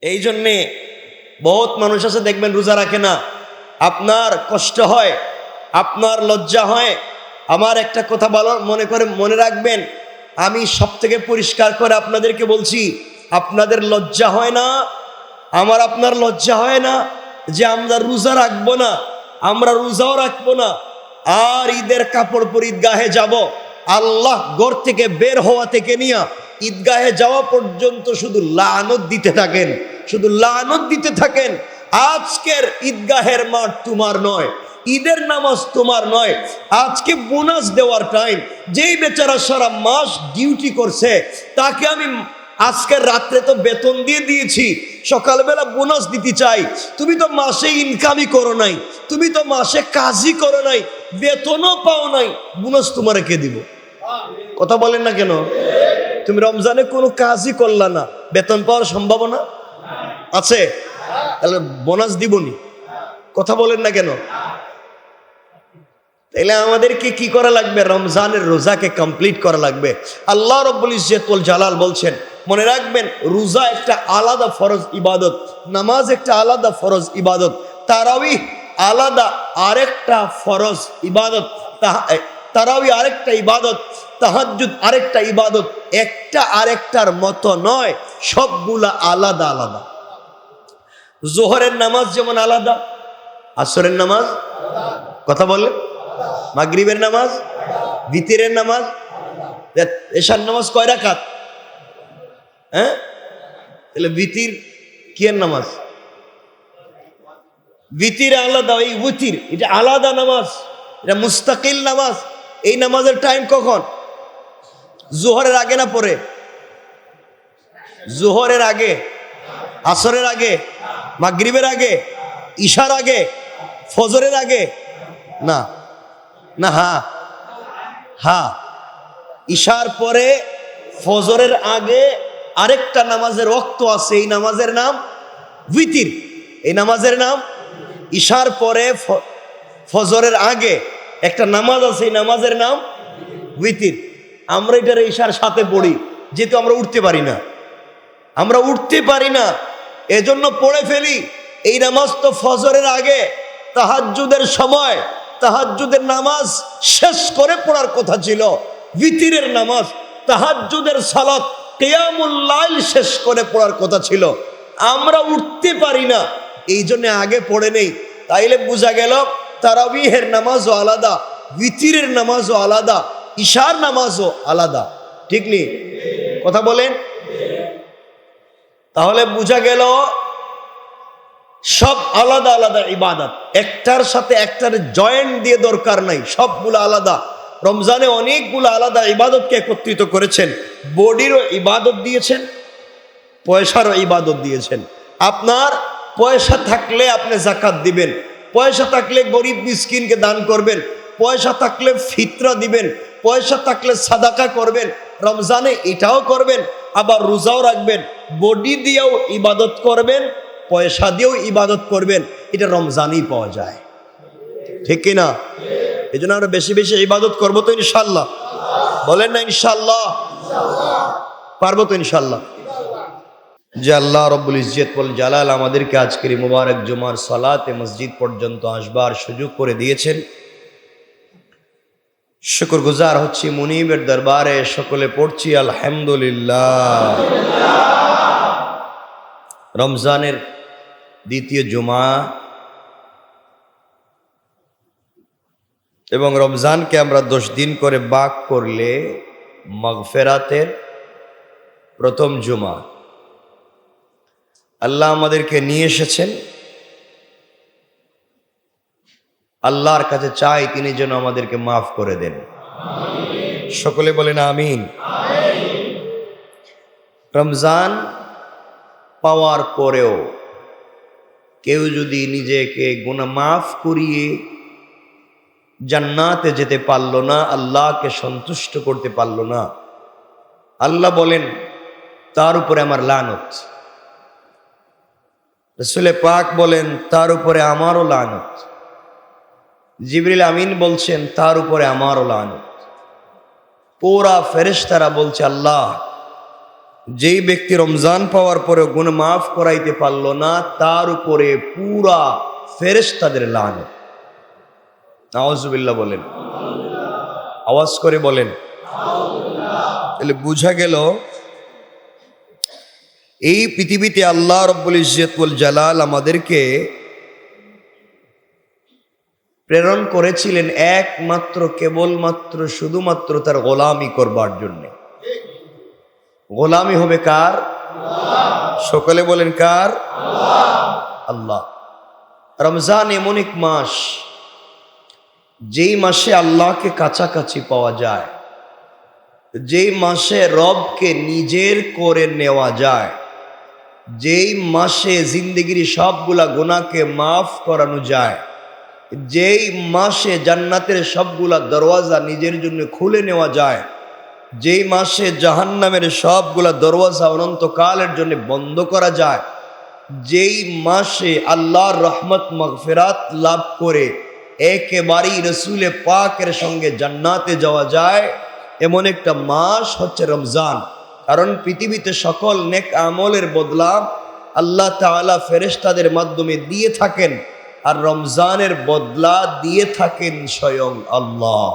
এই জন্যে বহুত মানুষ আছে দেখবেন রোজা রাখে না, আপনার কষ্ট হয়, আপনার লজ্জা হয়। আমার একটা কথা বলো, মনে রাখবেন, আমি সব থেকে পরিষ্কার করে আপনাদেরকে বলছি, আপনাদের লজ্জা হয় না, আপনার লজ্জা হয় না যে আমরা রোজা রাখবো না, আমরা রোজাও রাখবো না, আর ঈদের কাপড় পরে ঈদগাহে যাব। আল্লাহ ঘর থেকে বের হওয়া থেকে নিয়ে ঈদগাহে যাওয়া পর্যন্ত শুধু লানত দিতে থাকেন, শুধু লানত দিতে থাকেন। আজকের ঈদগাহের মাঠ তোমার নয়, ঈদের নামাজ তোমার নয়, আজকে বোনাস দেওয়ার টাইম। যেই বেচারা সারা মাস ডিউটি করছে তাকে আমি আজকের রাত্রে তো বেতন দিয়ে দিয়েছি, সকালবেলা বোনাস দিতে চাই। তুমি তো মাসে ইনকামই করো নাই, তুমি তো মাসে কাজই করো নাই, বেতনও পাও নাই, বোনাস তোমার কে দিব? কথা বলেন না কেন? তুমি রমজানে কোনো কাজই করলা না, বেতন পাওয়ার সম্ভাবনা আছে? তাহলে বোনাস দিবনি? কথা বলেন না কেন? তাহলে আমাদেরকে কি করা লাগবে? রমজানের রোজাকে কমপ্লিট করা লাগবে। আল্লাহ রাব্বুল ইজ্জত ওয়াল জালাল বলছেন, মনে রাখবেন, রোজা একটা আলাদা ফরজ ইবাদত, নামাজ একটা আলাদা ফরজ ইবাদত, তারাবিহ আলাদা আরেকটা ফরজ ইবাদত, তারাবিহ আরেকটা ইবাদত, তাহাজ্জুদ আরেকটা ইবাদত। একটা আরেকটার মতো নয়, সবগুলা আলাদা আলাদা। জোহরের নামাজ যেমন আলাদা, আসরের নামাজ, কথা বললেন, মাগরিবের নামাজ, ভিতরের নামাজ, এশার নামাজ কয় রাকাত? হ্যাঁ, তাহলে ভিতির কিয়ের নামাজ? ভিতির আলাদা, এই উতির এটা আলাদা নামাজ, এটা মুস্তাকিল নামাজ। এই নামাজের টাইম কখন? জোহরের আগে না পরে? জোহরের আগে, আসরের আগে, মাগরিবের আগে, ইশার আগে, ফজরের আগে? না না, হ্যাঁ, ইশার পরে ফজরের আগে আরেকটা নামাজের ওয়াক্ত আছে, এই নামাজের নাম ভিতির। এই নামাজের নাম ইশার পরে ফজরের আগে একটা নামাজ আছে, এই নামাজের নাম ভিতির। আমরা এটার ইশার সাথে পড়ি, যেহেতু আমরা উঠতে পারি না, আমরা উঠতে পারি না, এজন্য পড়ে ফেলি। এই নামাজ তো ফজরের আগে, তাহাজ্জুদের সময়, তাহাজ্জুদের নামাজ শেষ করে পড়ার কথা ছিল। ভিতিরের নামাজ, তাহাজ্জুদের সালাত, কিয়ামুল লাইল শেষ করে পড়ার কথা ছিল। আমরা উঠতে পারি না, এই জন্য আগে পড়ে নেই। তাইলে বোঝা গেল তারাবিহের নামাজও আলাদা, ভিতিরের নামাজও আলাদা, ইশার নামাজও আলাদা। ঠিক নেই? কথা বলেন। তাহলে বোঝা গেল সব আলাদা আলাদা ইবাদত, একটার সাথে একটার জয়েন্ট দিয়ে দরকার নাই, সবগুলো আলাদা। রমজানে অনেকগুলো আলাদা ইবাদতকে একত্রিত করেছেন। বডিরও ইবাদত দিয়েছেন, পয়সারও ইবাদত দিয়েছেন। আপনার পয়সা থাকলে আপনি যাকাত দিবেন, পয়সা থাকলে গরিব মিসকিনকে দান করবেন, পয়সা থাকলে ফিতরা দিবেন, পয়সা থাকলে সাদাকা করবেন। রমজানে এটাও করবেন, আবার রোজাও রাখবেন, বডি দিয়েও ইবাদত করবেন, পয়সা দিয়েও ইবাদত করবেন। এটা রমজানই পাওয়া যায়, ঠিক কিনা? এই জন্য আমরা বেশি বেশি ইবাদত করবো তো ইনশাল্লাহ। বলেন না ইনশাল্লাহ? পারবো তো ইনশাল্লাহ? যে আল্লাহ রাব্বুল ইজ্জত ওয়াল জালাল আমাদেরকে আজকের মুবারক জুমার সালাতে মসজিদ পর্যন্ত আসবার সুযোগ করে দিয়েছেন, শুকরগুজার হচ্ছি। মুনিবের দরবারে সকলে পড়ছি আলহামদুলিল্লাহ। রমজানের দ্বিতীয় জুমা এবং রমজানকে আমরা 10 দিন করে ভাগ করলে মাগফিরাতের প্রথম জুমা। আল্লাহ আমাদেরকে নিয়ে এসেছেন, আল্লাহর কাছে চাই তিনি যেন আমাদেরকে মাফ করে দেন। সকলে বলেন আমিন। রমজান পাওয়ার পরেও কেউ যদি নিজেকে গুনাহ মাফ করিয়ে জান্নাতে যেতে পারল না, আল্লাহকে সন্তুষ্ট করতে পারল না, আল্লাহ বলেন তার উপরে আমার লানত। রাসূল পাক বলেন তার উপরে আমারও লানত। জিবরিল আমিন বলছেন তার উপরে আমারও লানত। পুরা ফেরেশতারা বলছে আল্লাহ যেই ব্যক্তি রমজান পাওয়ার পরে গুনাহ মাফ করাইতে পারল না, তার উপরে পুরা ফেরেশতাদের লানত। নাউজুবিল্লাহ বলেন, আওয়াজ করে বলেন। তাহলে বুঝা গেল এই পৃথিবীতে আল্লাহ রব্বুল ইজ্জত ওয়াল জালাল আমাদেরকে প্রেরণ করেছিলেন একমাত্র কেবলমাত্র শুধুমাত্র তার গোলামি করবার জন্য। গোলামি হবে কার? সকলে বলেন কার? আল্লাহ। রমজান এমন এক মাস, যেই মাসে আল্লাহকে কাছাকাছি পাওয়া যায়, যেই মাসে রবকে নিজের করে নেওয়া যায়, যেই মাসে জিন্দগির সবগুলা গুনাহকে মাফ করানো যায়, যেই মাসে জান্নাতের সবগুলা দরওয়াজা নিজের জন্য খুলে নেওয়া যায়, যেই মাসে জাহান্নামের সবগুলা দরওয়াজা অনন্তকালের জন্য বন্ধ করা যায়, যেই মাসে আল্লাহর রহমত মাগফিরাত লাভ করে একেবারেই রসুলে পাকের সঙ্গে জান্নাতে যাওয়া যায়, এমন একটা মাস হচ্ছে রমজান। কারণ পৃথিবীতে সকল নেক আমলের বদলা আল্লাহ তাআলা ফেরেশতাদের মাধ্যমে দিয়ে থাকেন, আর রমজানের বদলা দিয়ে থাকেন স্বয়ং আল্লাহ।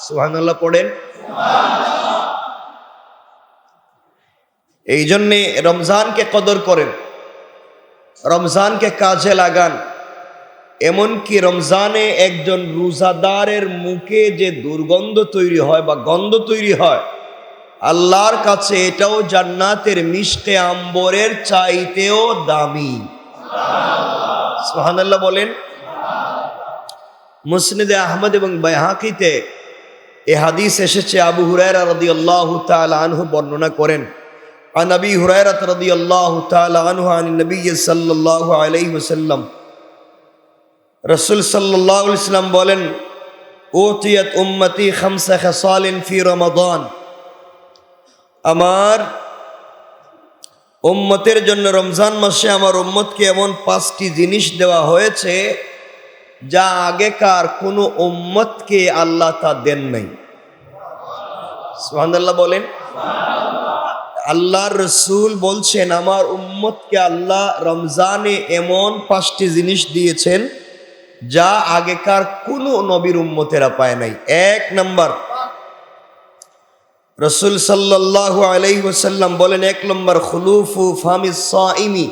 সুবহানাল্লাহ পড়েন। এই জন্যে রমজানকে কদর করেন, রমজানকে কাজে লাগান। এমনকি রমজানে একজন রোজাদারের মুখে যে দুর্গন্ধ তৈরি হয় বা গন্ধ তৈরি হয়, আল্লাহর কাছে এটাও জান্নাতের মিষ্টি আম্বরের চাইতেও দামি। সুবহানাল্লাহ বলেন। মুসনাদে আহমদ এবং বাইহাকিতে এ হাদিস এসেছে। আবু হুরায়রা রাদিয়াল্লাহু তাআলা আনহু বর্ণনা করেন, আন আবি হুরায়রা রাদিয়াল্লাহু তাআলা আনহু আন নবী সাল্লাল্লাহু আলাইহি ওয়াসাল্লাম, রাসূল সাল্লাল্লাহু আলাইহি ওয়াসাল্লাম বলেন, উতিয়াত উম্মতি খামসা খাসালিন ফি রমাদান, আমার উম্মতের জন্য রমজান মাসে আমার উম্মতকে এমন 5টি জিনিস দেওয়া হয়েছে যা আগেকার কোনো উম্মতকে আল্লাহ তা দেন নাই। সুবহানাল্লাহ বলেন। আল্লাহর রাসূল বলছেন, আমার উম্মতকে আল্লাহ রমজানে এমন 5টি জিনিস দিয়েছেন যা আগেকার কোনো নবীর উম্মতেরা পায় নাই। 1 নম্বর, রাসূল সাল্লাল্লাহু আলাইহি ওয়াসাল্লাম বলেন, 1 নম্বর, খুলুফু ফামিস সাইমি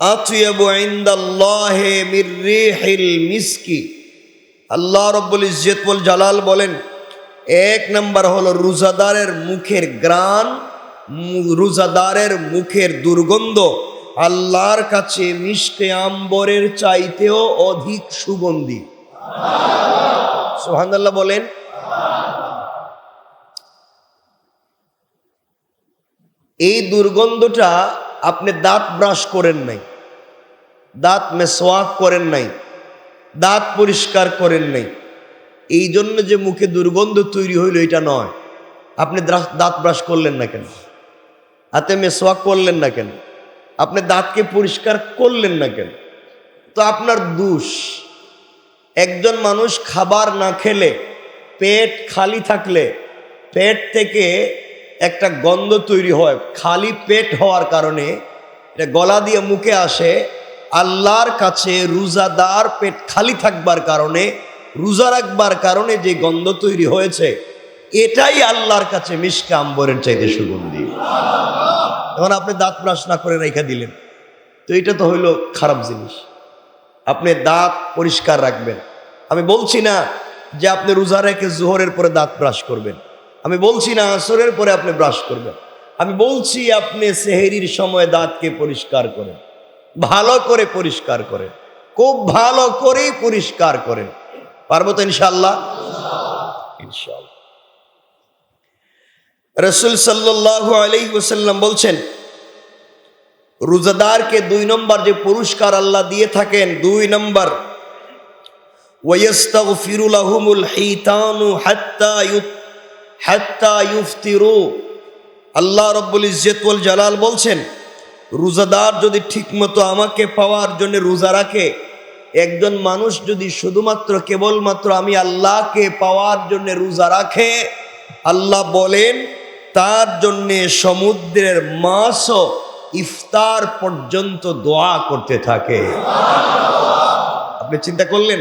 আতয়াবু ইনদাল্লাহি মির রিহিল মিসকি। আল্লাহ রাব্বুল ইজ্জত ওয়াল জালাল বলেন, 1 নম্বর হলো রোজাদারের মুখের ঘ্রাণ, রোজাদারের মুখের দুর্গন্ধ আল্লাহর কাছে মিষ্টি আম্বরের চাইতেও অধিক সুগন্ধি। সুবহানাল্লাহ বলেন। এই দুর্গন্ধটা আপনি দাঁত ব্রাশ করেন নাই, দাঁত মেসওয়াক করেন নাই, দাঁত পরিষ্কার করেন নাই, এই জন্য যে মুখে দুর্গন্ধ তৈরি হইল এটা নয়। আপনি দাঁত ব্রাশ করলেন না কেন? হাতে মেসওয়াক করলেন না কেন? আপনি দাঁতকে পরিষ্কার করলেন না কেন? তো আপনার দোষ। একজন মানুষ খাবার না খেলে, পেট খালি থাকলে পেট থেকে একটা গন্ধ তৈরি হয়, খালি পেট হওয়ার কারণে এটা গলা দিয়ে মুখে আসে। আল্লাহর কাছে রোজাদার পেট খালি থাকবার কারণে, রোজা রাখবার কারণে যে গন্ধ তৈরি হয়েছে, এটাই আল্লাহর কাছে মিশকে আম্বরের চাইতে সুগন্ধি। এখন আপনি দাঁত ব্রাশ না করে রেখে দিলেন, তো এটা তো হইল খারাপ জিনিস। আপনি দাঁত পরিষ্কার রাখবেন। আমি বলছি না যে আপনি রোজা রেখে জোহরের পরে দাঁত ব্রাশ করবেন, আমি বলছি না আসরের পরে আপনি ব্রাশ করবেন, আমি বলছি আপনি সেহরির সময় দাঁতকে পরিষ্কার করেন, ভালো করে পরিষ্কার করেন, খুব ভালো করেই পরিষ্কার করেন। পারবো তো ইনশাআল্লাহ? ইনশাআল্লাহ। রাসূল সাল্লাল্লাহু আলাইহি ওয়াসাল্লাম বলছেন, রোজাদারকে 2 নম্বর যে পুরস্কার আল্লাহ দিয়ে থাকেন, 2 নম্বর, ওয়ায়াস্তাগফিরু লাহুমুল হিতানু হাত্তা ইফতিরু। আল্লাহ রাব্বুল ইজ্জত ওয়াল জালাল বলছেন, রোজাদার যদি ঠিকমতো আমাকে পাওয়ার জন্য রোজা রাখে, একজন মানুষ যদি শুধুমাত্র কেবলমাত্র আমি আল্লাহকে পাওয়ার জন্য রোজা রাখে, আল্লাহ বলেন তার জন্যে সমুদ্রের মাছও ইফতার পর্যন্ত দোয়া করতে থাকে। আপনি চিন্তা করলেন,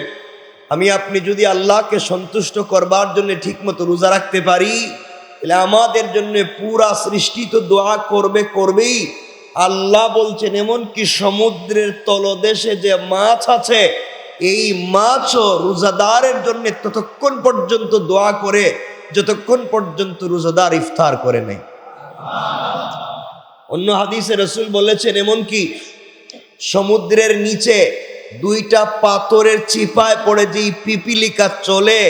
আমি আপনি যদি আল্লাহকে সন্তুষ্ট করবার জন্য ঠিকমতো রোজা রাখতে পারি, তাহলে আমাদের জন্য পুরা সৃষ্টি তো দোয়া করবেই। আল্লাহ বলছেন এমনকি সমুদ্রের তলদেশে যে মাছ আছে, এই মাছও রোজাদারের জন্য ততক্ষণ পর্যন্ত দোয়া করে যতক্ষণ পর্যন্ত রোজাদার ইফতার করে নেয়। অন্য হাদিসে রাসূল বলেছেন এমনকি সমুদ্রের নিচে দুইটা পাথরের চিপায় পড়ে যেই পিপিলিকা চলে,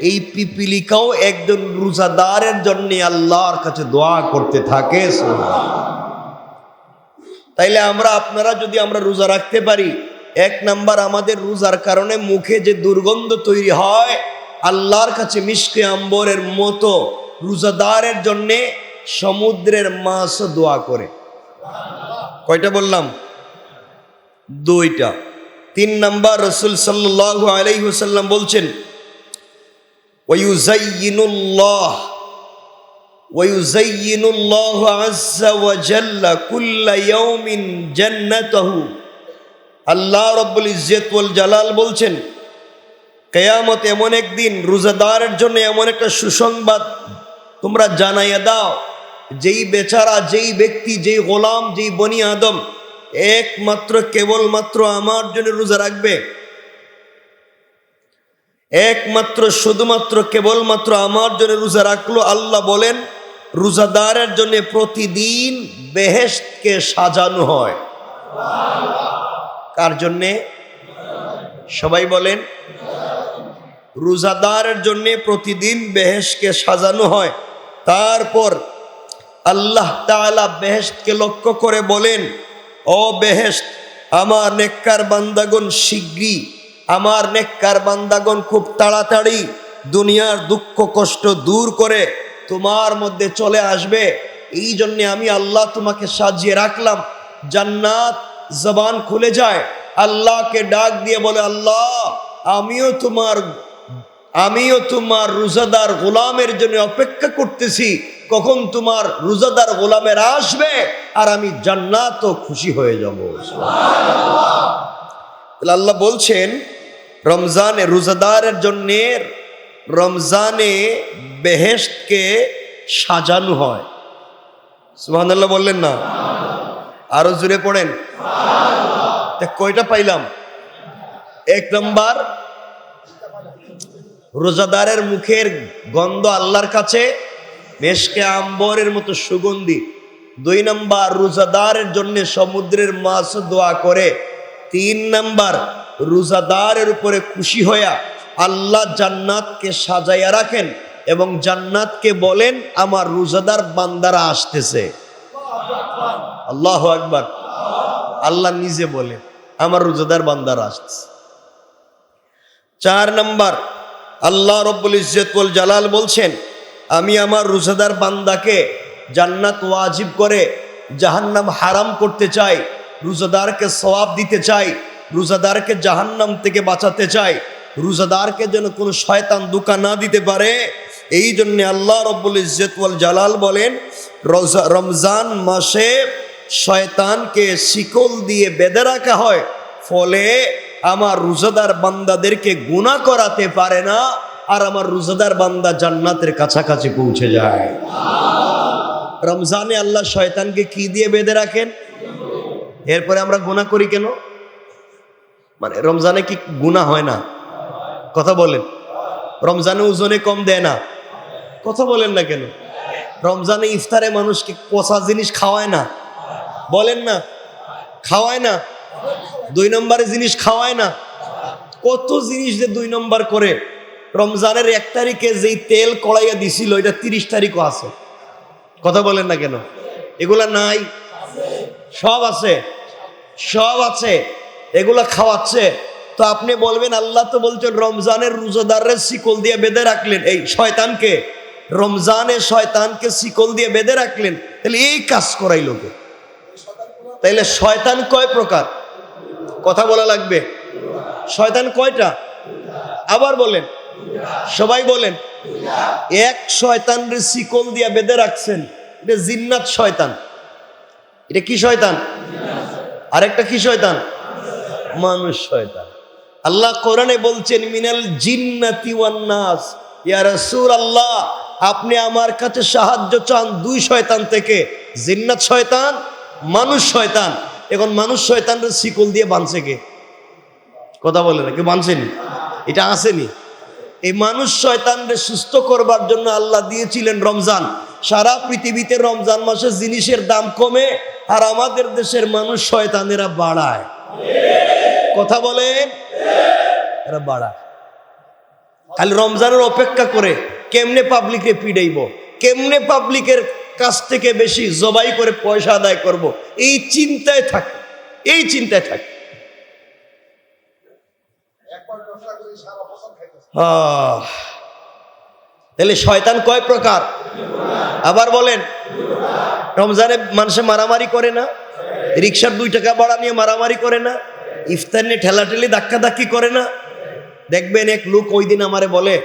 এই পিপিলিকাও একজন রোজাদারের জন্য আল্লাহর কাছে দোয়া করতে থাকে। তাইলে আপনারা যদি আমরা রোজা রাখতে পারি, এক নাম্বার আমাদের রোজার কারণে মুখে যে দুর্গন্ধ তৈরি হয়, আল্লাহর কাছে মিশকে আম্বরের মতো রোজাদারের জন্যে সমুদ্রের মাছ দোয়া করে। কয়টা বললাম? দুইটা। 3 নাম্বার, রাসূল সাল্লাল্লাহু আলাইহি ওয়াসাল্লাম বলছেন ওয়ায়ুযায়্যিনুল্লাহু আযজা ওয়া জাল্লা কুল্লা ইয়াউমিন জান্নাতাহু। আল্লাহ রাব্বুল ইজ্জত ওয়াল জালাল বলছেন কিয়ামত এমন একদিন, রোজাদারের জন্য এমন একটা সুসংবাদ তোমরা জানাইয়া দাও, যেই বেচারা, যেই ব্যক্তি, যেই গোলাম, যেই বনি আদম একমাত্র কেবলমাত্র আমার জন্য রোজা রাখবে, একমাত্র শুধুমাত্র কেবলমাত্র আমার জন্য রোজা রাখলো, আল্লাহ বলেন রোজাদারের জন্য প্রতিদিন বেহেশতকে সাজানো হয়। কার জন্যে? সবাই বলেন। রোজাদারের জন্য প্রতিদিন বেহেশতকে সাজানো হয়। তারপর আল্লাহ তাআলা বেহেশতকে লক্ষ্য করে বলেন, ও বেহেশত, আমার নেককার বান্দাগণ শীঘ্রই, আমার নেককার বান্দাগণ খুব তাড়াতাড়ি দুনিয়ার দুঃখ কষ্ট দূর করে তোমার মধ্যে চলে আসবে। এই জন্যে আমি আল্লাহ তোমাকে সাজিয়ে রাখলাম। জান্নাত জবান খুলে যায়, আল্লাহকে ডাক দিয়ে বলে, আল্লাহ আমিও তোমার রোজাদার গোলামের জন্য অপেক্ষা করতেছি, কখন তোমার রোজাদার গোলামের আসবে আর আমি জান্নাত খুশি হয়ে যাব। আল্লাহ বলছেন রমজানে রোজাদারের জন্য রমজানে বেহেশতকে সাজানো হয়। সুবহানাল্লাহ বললেন না? আরো জোরে পড়েন। কয়টা পাইলাম? 1 নাম্বার, রোজাদারের মুখের গন্ধ আল্লাহর কাছে মেশকে আম্বরের মতো সুগন্ধি। 2 নাম্বার, রোজাদারের জন্য সমুদ্রের মাছ দোয়া করে। 3 নাম্বার, রোজাদারের উপরে খুশি হইয়া আল্লাহ জান্নাতকে সাজাইয়া রাখেন এবং জান্নাতকে বলেন আমার রোজাদার বান্দারা আসতেছে। আল্লাহু আকবার। আল্লাহ নিজে বলেন আমার রোজাদার বান্দারা আসতেছে। 4 নাম্বার, আল্লাহ রাব্বুল ইজ্জত ওয়াল জালাল বলছেন আমি আমার রোজাদার বান্দাকে জান্নাত ওয়াজিব করে জাহান্নাম হারাম করতে চাই, রোজাদারকে সওয়াব দিতে চাই, রোজাদারকে জাহান্নাম থেকে বাঁচাতে চাই, রোজাদারকে যেন কোনো শয়তান ধোঁকা না দিতে পারে। এই জন্য আল্লাহ রাব্বুল ইজ্জত ওয়াল জালাল বলেন রমজান মাসে শয়তানকে শিকল দিয়ে বেঁধে রাখা হয়, ফলে আমার রোজাদার বান্দাদেরকে গুনাহ করাতে পারে না, আর আমার রোজাদার বান্দা জান্নাতের কাছাকাছি পৌঁছে যায়। রমজানে আল্লাহ শয়তানকে কি দিয়ে বেঁধে রাখেন? এরপরে আমরা গুনাহ করি কেন? মানে রমজানে কি গুনাহ হয় না? কথা বলেন। রমজানে ওজনে কম দেয় না? কথা বলেন না কেন? রমজানে ইফতারে মানুষকে পচা জিনিস খাওয়ায় না? বলেন না, খাওয়ায় না? 2 নম্বরে জিনিস খাওয়ায় না? কত জিনিস যে 2 নম্বর করে। রমজানের 1 তারিখে যেই তেল কড়াইয়া দিছিল এটা 30 তারিখও আছে। কথা বলেন না কেন? এগুলা নাই? সব আছে, সব আছে, এগুলা খাওয়াচ্ছে। তো আপনি বলবেন আল্লাহ তো বলছেন রমজানের রোজাদারের শিকল দিয়ে বেঁধে রাখলেন, এই শয়তানকে রমজানে শয়তানকে শিকল দিয়ে বেঁধে রাখলেন, তাহলে এই কাজ করাই লোকে। তাইলে শয়তান কয় প্রকার? কথা বলা লাগবে। শয়তান কয়টা? আবার বলেন। সবাই বলেন। এক শয়তানরে শিকল দিয়া বেঁধে রাখছেন, এটা জিন্নাত শয়তান। এটা কি শয়তান? আরেকটা কি শয়তান? মানুষ শয়তান। আল্লাহ কোরআনে বলছেন মিনাল জিন্নাতি ওয়ান নাস। ইয়া রাসূলুল্লাহ, আপনি আমার কাছে সাহায্য চান দুই শয়তান থেকে, জিন্নাত শয়তান, মানুষ শয়তান। এখন মানুষ শয়তানরে শিকল দিয়ে বাঁধছে কে? কথা বলে না, কেউ বাঁধছেনি? এটা আসেনি। এই মানুষ শয়তানরে সুস্থ করবার জন্য আল্লাহ দিয়েছিলেন রমজান। সারা পৃথিবীতে রমজান মাসে জিনিসের দাম কমে, আর আমাদের দেশের মানুষ শয়তানেরা বাড়ায়। কথা বলেন, এরা বাড়ায়। খালি রমজানের অপেক্ষা করে কেমনে পাবলিকে পিড়াইব, কেমনে পাবলিকের কাছ থেকে বেশি জবাই করে পয়সা আদায় করব, এই চিন্তায় থাকে, এই চিন্তায় থাকে। তাহলে শয়তান কয় প্রকার? আবার বলেন। রমজানে মানুষে মারামারি করে না? রিক্সার 2 টাকা ভাড়া নিয়ে মারামারি করে না? ইফতার নিয়ে ঠেলাঠেলি ধাক্কাধাক্কি করে না? দেখবেন এক লোক ওই দিন আমারে বলে,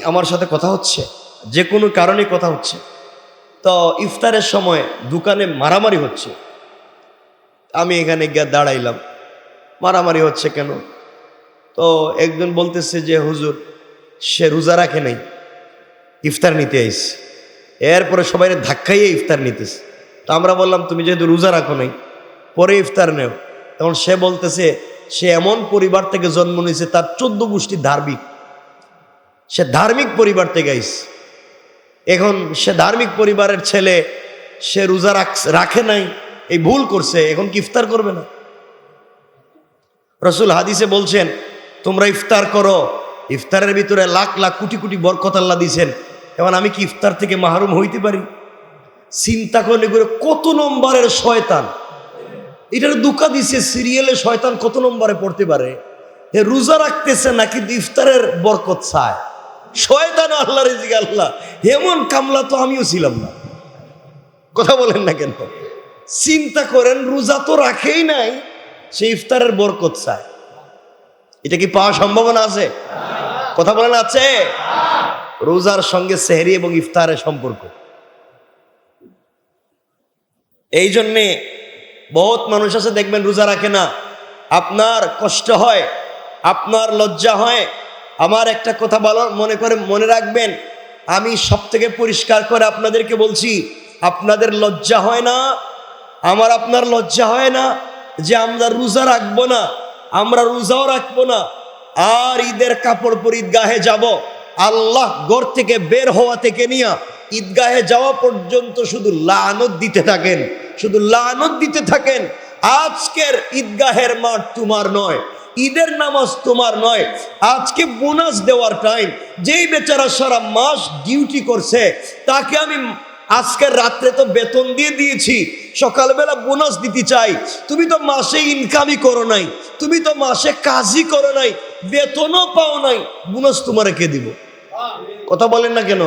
আমার সাথে কথা হচ্ছে, যে কোনো কারণে কথা হচ্ছে, তো ইফতারের সময় দোকানে মারামারি হচ্ছে। আমি এখানে গিয়ে দাঁড়াইলাম, মারামারি হচ্ছে কেন? তো একজন বলতেছে যে হুজুর, সে রোজা রাখে নাই, ইফতার নিতে আইস। এরপরে সবাই ধাক্কাইয়ে ইফতার নিতেছে। তো আমরা বললাম তুমি যেহেতু রোজা রাখো নাই, পরে ইফতার নেও। তখন সে বলতেছে সে এমন পরিবার থেকে জন্ম নিয়েছে, তার 14 গোষ্ঠী ধার্মিক, সে ধার্মিক পরিবার থেকে আইস। এখন সে ধার্মিক পরিবারের ছেলে, সে রোজা রাখে নাই, এই ভুল করছে, এখন কি ইফতার করবে না? রাসূল হাদিসে বলছেন তোমরা ইফতার করো, ইফতারের ভিতরে লাখ লাখ কোটি কোটি বরকত আল্লাহ দিয়েছেন। এখন আমি কি ইফতার থেকে মাহরুম হইতে পারি? চিন্তা করলে করে কত নম্বরের শয়তান এটার দুকা দিছে। সিরিয়ালে শয়তান কত নম্বরে পড়তে পারে? এ রোজা রাখতেছে না কিন্তু ইফতারের বরকত চায়। শয়তান আল্লাহ রিজিক আল্লাহ, এমন কামলা তো আমিও ছিলাম না। কথা বলেন না কেন? চিন্তা করেন, রোজা তো রাখেই নাই, সে ইফতারের বরকত চায়। এটা কি পাওয়ার সম্ভাবনা আছে? কথা বলেন আছে? রোজার সঙ্গে সেহরি এবং ইফতারের সম্পর্ক। এই জন্যে বহুত মানুষ আছে দেখবেন রোজা রাখে না, আপনার কষ্ট হয়, আপনার লজ্জা হয়। আমার একটা কথা মনে রাখবেন, আমি সব থেকে পরিষ্কার করে আপনাদেরকে বলছি, আপনাদের লজ্জা হয় না, আপনার লজ্জা হয় না যে আমরা রোজা রাখবো না, আমরা রোজাও রাখবো না, আর ঈদের কাপড় পরে ঈদগাহে যাব। আল্লাহ ঘর থেকে বের হওয়া থেকে নিয়ে ঈদগাহে যাওয়া পর্যন্ত শুধু লানত দিতে থাকেন, শুধু লানত দিতে থাকেন। আজকের ঈদগাহের মাঠ তোমার নয়, ঈদের নামাজ তোমার নয়। আজকে বোনাস দেওয়ার টাইম। যেই বেচারা সারা মাস ডিউটি করছে, তাকে আমি আজকের রাত্রে তো বেতন দিয়ে দিয়েছি, সকালবেলা বোনাস দিতে চাই। তুমি তো মাসে ইনকামই করো নাই, তুমি তো মাসে কাজই করো নাই, বেতনও পাও নাই, বোনাস তোমারে কে দিব? কথা বলেন না কেন?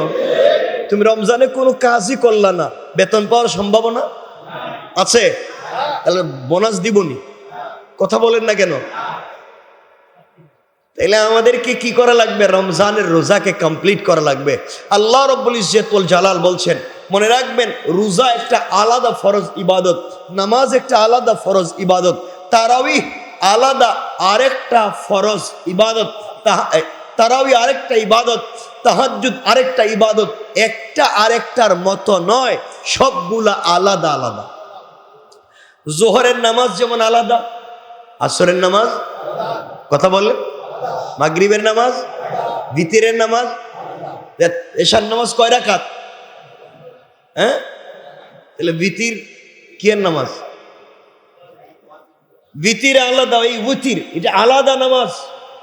তুমি রমজানে কোনো কাজই করলা না, বেতন পাওয়ার সম্ভাবনা আছে? তাহলে বোনাস দিবনি? কথা বলেন না কেন? তাইলে আমাদেরকে কি করা লাগবে? রমজানের রোজাকে কমপ্লিট করা লাগবে। আল্লাহ রাব্বুল ইজ্জতুল জালাল বলছেন, মনে রাখবেন, রোজা একটা আলাদা ফরজ ইবাদত, নামাজ একটা আলাদা ফরজ ইবাদত, তারাবিহ আলাদা আরেকটা ফরজ ইবাদত, তারাবিহ আরেকটা ইবাদত, তাহাজ্জুদ আরেকটা ইবাদত। একটা আরেকটার মতো নয়, সবগুলা আলাদা আলাদা। জোহরের নামাজ যেমন আলাদা, আসরের নামাজ, কথা বলেন, মাগরিবের নামাজ, ভিতরের নামাজ, এশার নামাজ কয় রাকাত? হ্যাঁ, তাহলে ভিতির কিয়ের নামাজ? ভিতির আলাদা, এই ভিতির এটা আলাদা নামাজ,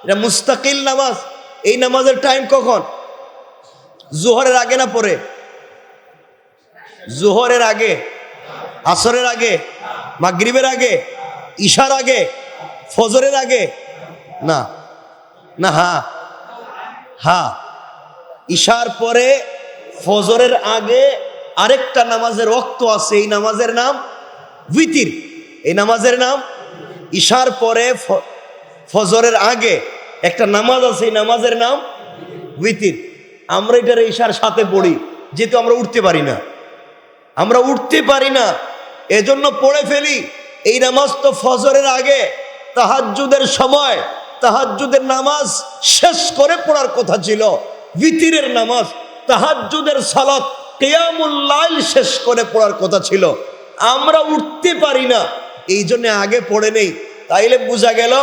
এটা মুস্তাকিল নামাজ। এই নামাজের টাইম কখন? জোহরের আগে না পরে? জোহরের আগে, আসরের আগে, মাগরিবের আগে, ইশার আগে, ফজরের আগে? না না, হ্যাঁ হ্যাঁ, ইশার পরে ফজরের আগে আরেকটা নামাজের ওয়াক্ত আছে, এই নামাজের নাম ভিতির। এই নামাজের নাম ইশার পরে ফজরের আগে একটা নামাজ আছে, এই নামাজের নাম উইতির। আমরা এটার ঈশার সাথে পড়ি, যেহেতু আমরা উঠতে পারি না, আমরা উঠতে পারি না, এজন্য পড়ে ফেলি। এই নামাজ তো ফজরের আগে, তাহাজ্জুদের সময়, তাহাজ্জুদের নামাজ শেষ করে পড়ার কথা ছিল। উইতিরের নামাজ, তাহাজ্জুদের সালাত, কিয়ামুল লাইল শেষ করে পড়ার কথা ছিল। আমরা উঠতে পারি না, এই জন্য আগে পড়ে নেই। তাইলে বোঝা গেল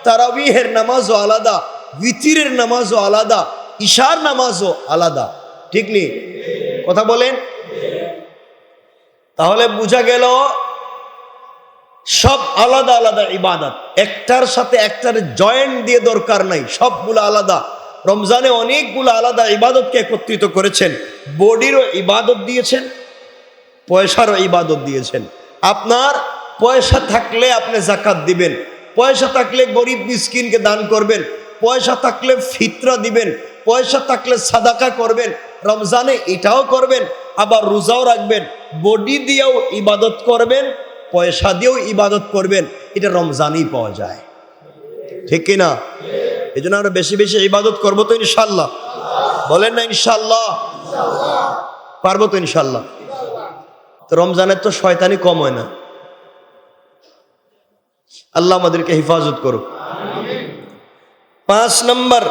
তারাবিহের নামাজও আলাদা, উইতিরের নামাজও আলাদা, ঈশার নামাজও আলাদা। ঠিক নেই? কথা বলেন। তাহলে বোঝা গেল সব আলাদা আলাদা ইবাদত, একটার সাথে একটার জয়েন্ট দিয়ে দরকার নাই, সবগুলো আলাদা। রমজানে অনেকগুলো আলাদা ইবাদতকে একত্রিত করেছেন। বডিরও ইবাদত দিয়েছেন, পয়সারও ইবাদত দিয়েছেন। আপনার পয়সা থাকলে আপনি যাকাত দিবেন, পয়সা থাকলে গরিব মিসকিনকে দান করবেন, পয়সা থাকলে ফিতরা দিবেন, পয়সা থাকলে সাদাকা করবেন। রমজানে এটাও করবেন, আবার রোজাও রাখবেন, বডি দিয়েও ইবাদত করবেন, পয়সা দিয়েও ইবাদত করবেন। এটা রমজানেই পাওয়া যায়। ঠিক কিনা? এই জন্য আমরা বেশি বেশি ইবাদত করবো তো ইনশাল্লাহ। বলেন না ইনশাল্লাহ? পারবো তো ইনশাল্লাহ? তো রমজানের তো শয়তানি কম হয় না। আল্লাহ আমাদেরকে হেফাজত করুক। 5 নম্বর,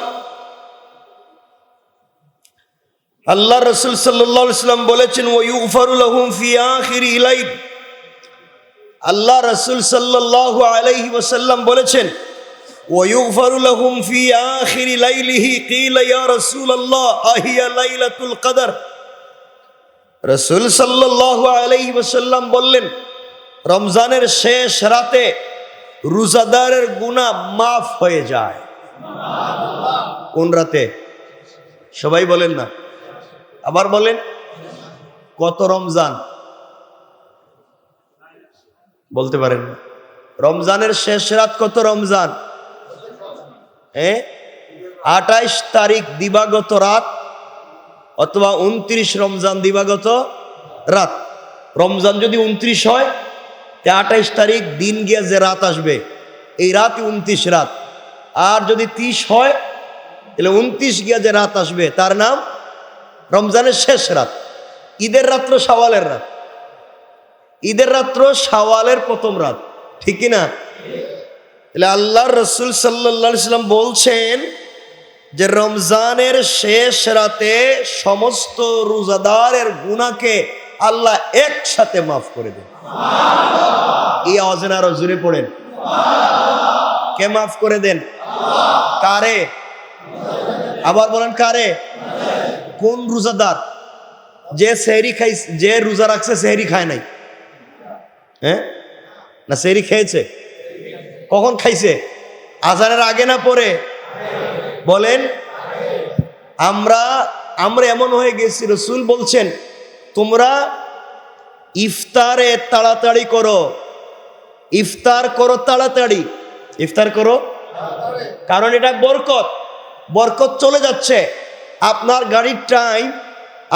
আল্লাহ রাসূল সাল্লাল্লাহু আলাইহি ওয়াসাল্লাম বলেছেন ওয়ায়ুগফারু লাহুম ফি আখিরি লাইল। আল্লাহ রাসূল সাল্লাল্লাহু আলাইহি ওয়াসাল্লাম বলেছেন ওয়ায়ুগফারু লাহুম ফি আখিরি লাইলিহি কিলা ইয়া রাসূলুল্লাহ আহিয়া লাইলাতুল কদর। রাসূল সাল্লাল্লাহু আলাইহি ওয়াসাল্লাম বললেন রমজানের শেষ রাতে রোজাদারের গুনাহ মাফ হয়ে যায়। কোন রাতে? সবাই বলেন না, আবার বলেন। কত রমজান? বলতে পারেন না? রমজানের শেষ রাত কত রমজান? 28 তারিখ দিবাগত রাত, অথবা 29 রমজান দিবাগত রাত। রমজান যদি 29 হয়, 28 তারিখ দিন গিয়া যে রাত আসবে, এই রাতই 29 রাত। আর যদি 30 হয়, তাহলে 29 গিয়া যে রাত আসবে তার নাম রমজানের শেষ রাত। ঈদের রাত্র শাওয়ালের রাত, ঈদের রাত্র শাওয়ালের প্রথম রাত। ঠিক কিনা? তাহলে আল্লাহর রাসূল সাল্লাল্লাহু আলাইহি ওয়াসাল্লাম বলছেন যে রমজানের শেষ রাতে সমস্ত রোজাদারের গুনাহকে আল্লাহ একসাথে মাফ করে দেন। এই আওয়াজে আরো জোরে পড়েন, কে মাফ করে দেন? কারে? আবার বলেন কারে? কোন রোজাদার? যে সেহরি খাই, যে রোজা রাখছে সেহরি খায় নাই, না সেহরি খেয়েছে? কখন খাইছে? আজানের আগে না পরে? বলেন। আমরা এমন হয়ে গেছি, রাসূল বলছেন তোমরা ইফতারে তাড়াতাড়ি করো, ইফতার করো তাড়াতাড়ি, ইফতার করো, কারণ এটা বরকত। বরকত চলে যাচ্ছে। আপনার গাড়ির টাইম,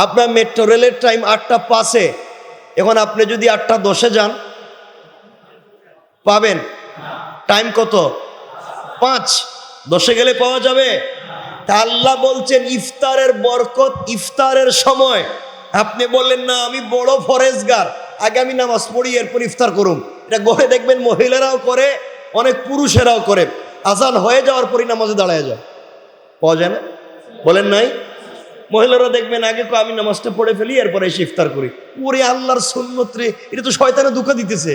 আপনার মেট্রো রেলের টাইম 8টা 5-এ, এখন আপনি যদি 8টা 10-এ যান পাবেন? টাইম কত? 5। 10-এ গেলে পাওয়া যাবে? তা আল্লাহ বলছেন ইফতারের বরকত, ইফতারের সময়। আপনি বললেন না আমি বড় ফরেজগার, আগে আমি নামাজ পড়ি এরপর ইফতার করুন। এটা গড়ে দেখবেন মহিলারাও করে, অনেক পুরুষেরাও করে। আজান হয়ে যাওয়ার পরই নামাজে দাঁড়ায় যায়, পাওয়া যায় না? বলেন নাই? মহিলারা দেখবেন আগে আমি নামাজটা পড়ে ফেলি এরপরে এসে ইফতার করি। ওরে আল্লাহর সুন্নত রে, এটা তো শয়তানে ধোঁকা দিতেছে।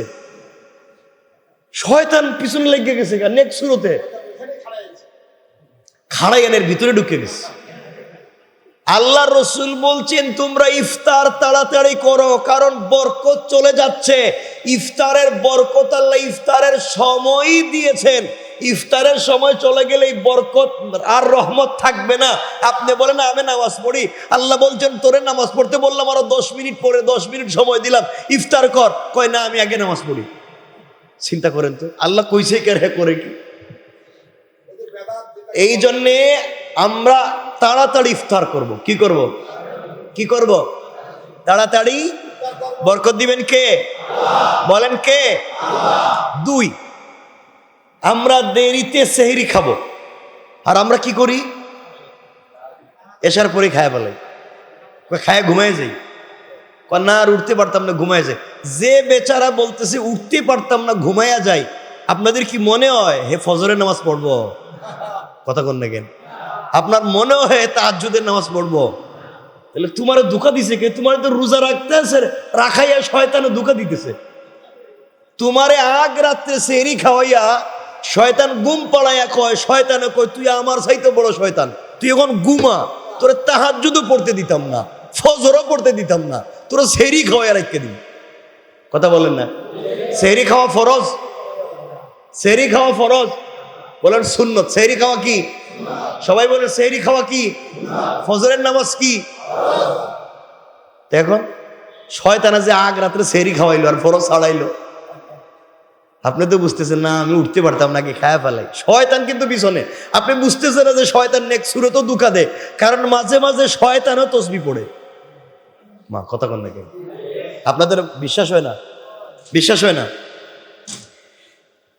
শয়তান পিছনে লেগে গেছে, নেক্সট শুরুতে খাড়াইয়ানের ভিতরে ঢুকে গেছে। আল্লাহ রসুল বলছেন তোমরা ইফতার তাড়াতাড়ি করো, কারণ বরকত চলে যাচ্ছে। ইফতারের বরকত আল্লাহ ইফতারের সময়ই দিয়েছেন। ইফতারের সময় চলে গেলে এই বরকত আর রহমত থাকবে না। আপনি বলেন আমি নামাজ পড়ি, আল্লাহ বলছেন তোরে নামাজ পড়তে বললাম আরো 10 মিনিট পরে, 10 মিনিট সময় দিলাম, ইফতার কর। কয় না আমি আগে নামাজ পড়ি। চিন্তা করেন তো, আল্লাহ কইছে কে রে করে কি? এই জন্যে আমরা তাড়াতাড়ি ইফতার করব। কি করব? কি করব? তাড়াতাড়ি। বরকত দিবেন কে? বলেন কে? 2, আমরা দেরিতে সেহরি খাবো। আর আমরা কি করি? এসার পরে খায় বলে, খায় ঘুমায় যাই, না আর উঠতে পারতাম না, ঘুমায় যায়। যে বেচারা বলতেছে উঠতে পারতাম না ঘুমায়া যায়, আপনাদের কি মনে হয় হে ফজরের নামাজ পড়বো? কথা কন না কেন? আপনার মনে হয় তাহাজ্জুদের নামাজ পড়বো? তাহলে তোমার ধোঁকা দিছে কে? তোমার তো রোজা রাখতে আছে, রাখাইয়া শয়তানে ধোঁকা দিতেছে। তোমারে আগ রাত্রে সেহরি খাওয়াইয়া শয়তান ঘুম পাড়াইয়া কয়, শয়তানে কয় তুই আমার চাইতে বড় শয়তান, তুই এখন ঘুমা, তোরে তাহাজ্জুদও পড়তে দিতাম না, ফজরও পড়তে দিতাম না, তোরা সেহরি খাওয়াইয়া রেখে দিন। কথা বলেন না? সেহরি খাওয়া ফরজ, সেহরি খাওয়া ফরজ, বলেন সুন্নত। সেহরি খাওয়া কি? সবাই বলে সেহরি খাওয়া কি? ফজরের নামাজ কি? এখন শয়তানা যে আগ রাত্রে সেহরি খাওয়াইলো আর ফরজ ছাড়াইলো, আপনি তো বুঝতেছেন না আমি উঠতে পারতাম নাকি খায়া ফেলাই। শয়তান কিন্তু পিছনে, আপনি বুঝতেছেন না যে শয়তান নেক সুরতও দুঃখা দেয়, কারণ মাঝে মাঝে শয়তানও তসবি পড়ে। মা কথা কন নাকি? আপনাদের বিশ্বাস হয় না? বিশ্বাস হয় না?